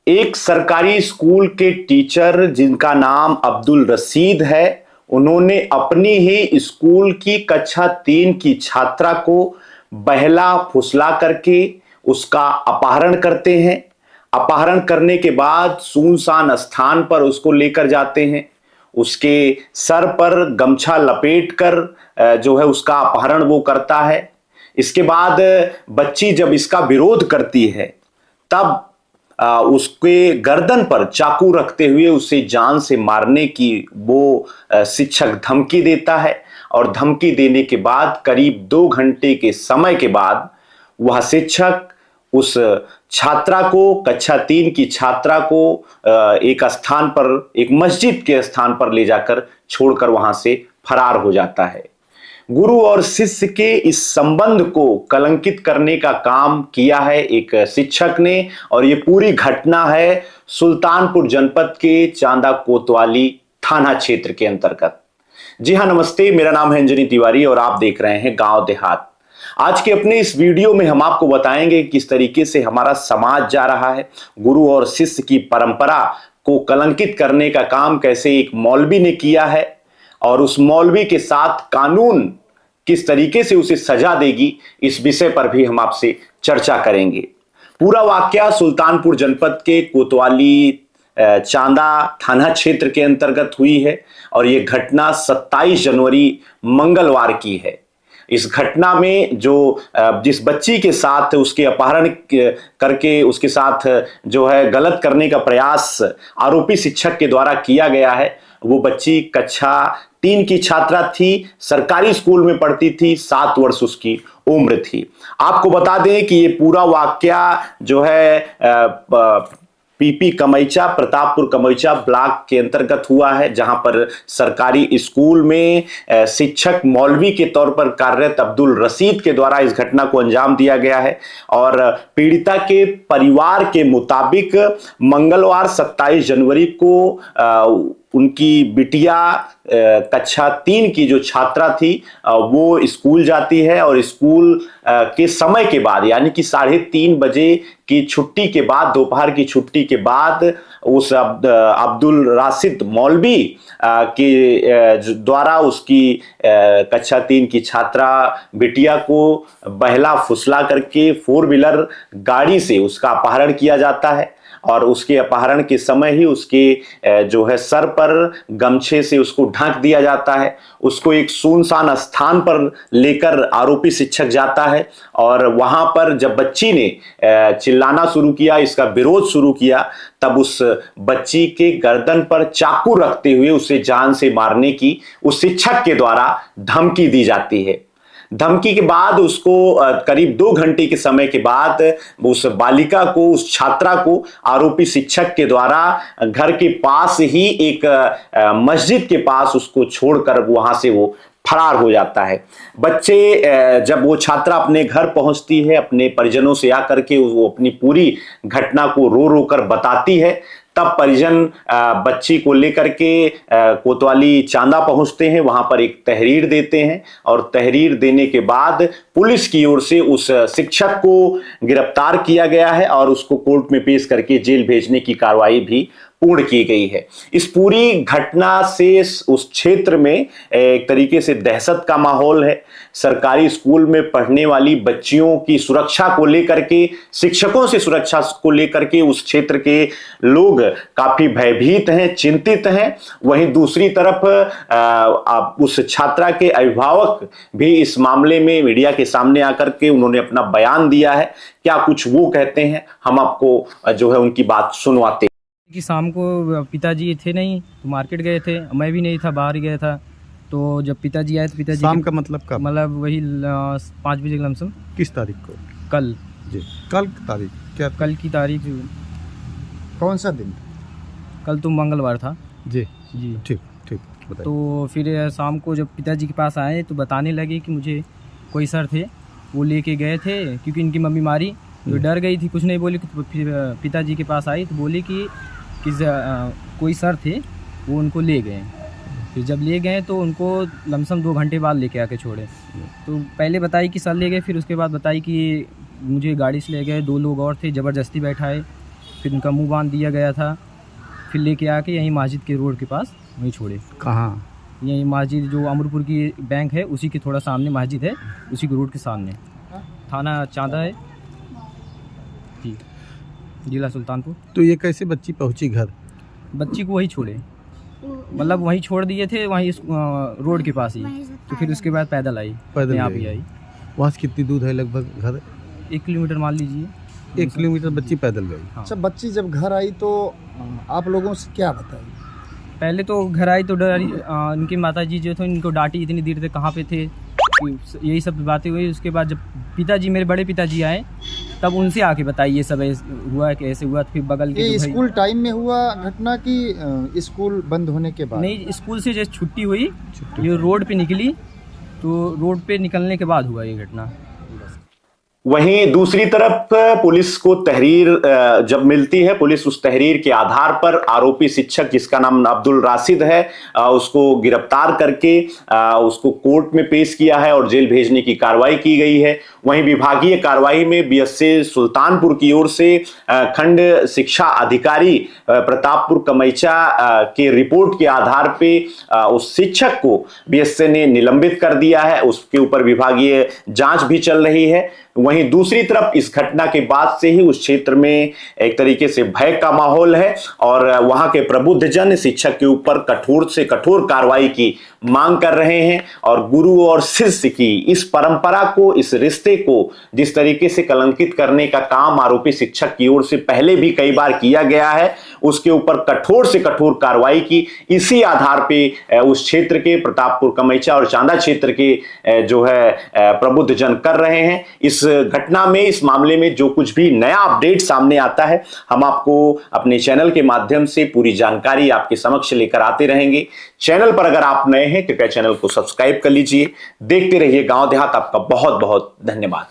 एक सरकारी स्कूल के टीचर जिनका नाम अब्दुल रशीद है, उन्होंने अपनी ही स्कूल की कक्षा 3 की छात्रा को बहला फुसला करके उसका अपहरण करते हैं। अपहरण करने के बाद सुनसान स्थान पर उसको लेकर जाते हैं। उसके सर पर गमछा लपेटकर जो है उसका अपहरण वो करता है। इसके बाद बच्ची जब इसका विरोध करती है, तब उसके गर्दन पर चाकू रखते हुए उसे जान से मारने की वो शिक्षक धमकी देता है। और धमकी देने के बाद करीब 2 घंटे के समय के बाद वह शिक्षक उस छात्रा को, कक्षा 3 की छात्रा को एक स्थान पर, एक मस्जिद के स्थान पर ले जाकर छोड़कर वहां से फरार हो जाता है। गुरु और शिष्य के इस संबंध को कलंकित करने का काम किया है एक शिक्षक ने। और ये पूरी घटना है सुल्तानपुर जनपद के चांदा कोतवाली थाना क्षेत्र के अंतर्गत। जी हाँ, नमस्ते, मेरा नाम है अंजनी तिवारी और आप देख रहे हैं गांव देहात। आज के अपने इस वीडियो में हम आपको बताएंगे किस तरीके से हमारा समाज जा रहा है। गुरु और शिष्य की परंपरा को कलंकित करने का काम कैसे एक मौलवी ने किया है और उस मौलवी के साथ कानून किस तरीके से उसे सजा देगी, इस विषय पर भी हम आपसे चर्चा करेंगे। पूरा वाकया सुल्तानपुर जनपद के कोतवाली चांदा थाना क्षेत्र के अंतर्गत हुई है और यह घटना 27 जनवरी मंगलवार की है। इस घटना में जो जिस बच्ची के साथ उसके अपहरण करके उसके साथ जो है गलत करने का प्रयास आरोपी शिक्षक के द्वारा किया गया है, वो बच्ची कक्षा 3 की छात्रा थी, सरकारी स्कूल में पढ़ती थी, 7 वर्ष उसकी उम्र थी। आपको बता दें कि ये पूरा वाकया जो है पीपी कमैचा, प्रतापपुर कमैचा ब्लॉक के अंतर्गत हुआ है, जहां पर सरकारी स्कूल में शिक्षक मौलवी के तौर पर कार्यरत अब्दुल रशीद के द्वारा इस घटना को अंजाम दिया गया है। और पीड़िता के परिवार के मुताबिक मंगलवार 27 जनवरी को उनकी बिटिया कक्षा 3 की जो छात्रा थी वो स्कूल जाती है और स्कूल के समय के बाद, यानी कि 3:30 बजे की छुट्टी के बाद, दोपहर की छुट्टी के बाद उस अब्दुल राशिद मौलवी के द्वारा उसकी कक्षा 3 की छात्रा बिटिया को बहला फुसला करके 4 व्हीलर गाड़ी से उसका अपहरण किया जाता है। और उसके अपहरण के समय ही उसके जो है सर पर गमछे से उसको ढक दिया जाता है। उसको एक सुनसान स्थान पर लेकर आरोपी शिक्षक जाता है और वहां पर जब बच्ची ने चिल्लाना शुरू किया, इसका विरोध शुरू किया, तब उस बच्ची के गर्दन पर चाकू रखते हुए उसे जान से मारने की उस शिक्षक के द्वारा धमकी दी जाती है। धमकी के बाद उसको करीब 2 घंटे के समय के बाद उस बालिका को, उस छात्रा को आरोपी शिक्षक के द्वारा घर के पास ही एक मस्जिद के पास उसको छोड़कर वहां से वो फरार हो जाता है। बच्चे जब वो छात्रा अपने घर पहुंचती है, अपने परिजनों से आकर के वो अपनी पूरी घटना को रो रो कर बताती है, तब परिजन बच्ची को लेकर के कोतवाली चांदा पहुंचते हैं। वहां पर एक तहरीर देते हैं और तहरीर देने के बाद पुलिस की ओर से उस शिक्षक को गिरफ्तार किया गया है और उसको कोर्ट में पेश करके जेल भेजने की कार्रवाई भी पूर्ण की गई है। इस पूरी घटना से उस क्षेत्र में एक तरीके से दहशत का माहौल है। सरकारी स्कूल में पढ़ने वाली बच्चियों की सुरक्षा को लेकर के, शिक्षकों से सुरक्षा को लेकर के उस क्षेत्र के लोग काफी भयभीत हैं, चिंतित हैं। वहीं दूसरी तरफ उस छात्रा के अभिभावक भी इस मामले में मीडिया के सामने आकर के उन्होंने अपना बयान दिया है। क्या कुछ वो कहते हैं, हम आपको जो है उनकी बात सुनवाते हैं। कि शाम को पिताजी थे नहीं तो मार्केट गए थे, मैं भी नहीं था, बाहर गया था। तो जब पिताजी आए तो पिताजी शाम का मतलब कब? मतलब वही 5 बजे लमसम। किस तारीख को? कल जी, कल की तारीख क्या? कल की तारीख कौन सा दिन? कल तो मंगलवार था जी जी। ठीक ठीक, बताइए। तो फिर शाम को जब पिताजी के पास आए तो बताने लगे कि मुझे कोई सर थे वो लेके गए थे, क्योंकि इनकी मम्मी मारी तो डर गई थी, कुछ नहीं बोली। तो फिर पिताजी के पास आई तो बोली कि कोई सर थे वो उनको ले गए। फिर जब ले गए तो उनको लमसम 2 घंटे बाद लेके आके छोड़े। तो पहले बताई कि सर ले गए, फिर उसके बाद बताई कि मुझे गाड़ी से ले गए, 2 लोग और थे, ज़बरदस्ती बैठाए, फिर उनका मुंह बांध दिया गया था। फिर लेके आके यहीं मस्जिद के रोड के पास वहीं छोड़े। कहाँ? यहीं मस्जिद जो अमरपुर की बैंक है उसी के थोड़ा सामने मस्जिद है, उसी के रोड के सामने। थाना चांदा है जी, जिला सुल्तानपुर। तो ये कैसे बच्ची पहुंची घर? बच्ची को वहीं छोड़े, मतलब वहीं छोड़ दिए थे, वहीं रोड के पास ही। तो फिर उसके बाद पैदल आई, पैदल यहाँ गई। भी आई। वहाँ से कितनी दूर है लगभग घर? 1 किलोमीटर मान लीजिए। 1 किलोमीटर बच्ची पैदल गई। हाँ। अच्छा, बच्ची जब घर आई तो आप लोगों से क्या बताई? पहले तो घर आई तो डरी, इनकी माताजी जो थे इनको डांटी, इतनी देर से कहाँ पे थे, यही सब बातें हुई। उसके बाद जब पिताजी, मेरे बड़े पिताजी आए, तब उनसे आके बताई ये सब हुआ है, कैसे हुआ। फिर बगल के ये जो भाई- स्कूल टाइम में हुआ घटना की स्कूल बंद होने के बाद? नहीं, स्कूल से जैसे छुट्टी हुई, ये रोड पे निकली, तो रोड पे निकलने के बाद हुआ ये घटना। वहीं दूसरी तरफ पुलिस को तहरीर जब मिलती है, पुलिस उस तहरीर के आधार पर आरोपी शिक्षक जिसका नाम अब्दुल राशिद है उसको गिरफ्तार करके उसको कोर्ट में पेश किया है और जेल भेजने की कार्रवाई की गई है। वहीं विभागीय कार्रवाई में बीएसए सुल्तानपुर की ओर से खंड शिक्षा अधिकारी प्रतापपुर कमैचा के रिपोर्ट के आधार पे उस शिक्षक को बीएसए ने निलंबित कर दिया है। उसके ऊपर विभागीय जांच भी चल रही है। वहीं दूसरी तरफ इस घटना के बाद से ही उस क्षेत्र में एक तरीके से भय का माहौल है और वहां के प्रबुद्धजन शिक्षक के ऊपर कठोर से कठोर कार्रवाई की मांग कर रहे हैं और गुरु और शिष्य की इस परंपरा को, इस रिश्ते को जिस तरीके से कलंकित करने का काम आरोपी शिक्षक की ओर से पहले भी कई बार किया गया है, उसके ऊपर कठोर से कठोर कार्रवाई की इसी आधार पे उस क्षेत्र के प्रतापपुर कमैचा और चांदा क्षेत्र के जो है प्रबुद्धजन कर रहे हैं। इस घटना में, इस मामले में जो कुछ भी नया अपडेट सामने आता है, हम आपको अपने चैनल के माध्यम से पूरी जानकारी आपके समक्ष लेकर आते रहेंगे। चैनल पर अगर आप नए हैं, कृपया चैनल को सब्सक्राइब कर लीजिए। देखते रहिए गांव देहात। आपका बहुत बहुत धन्यवाद।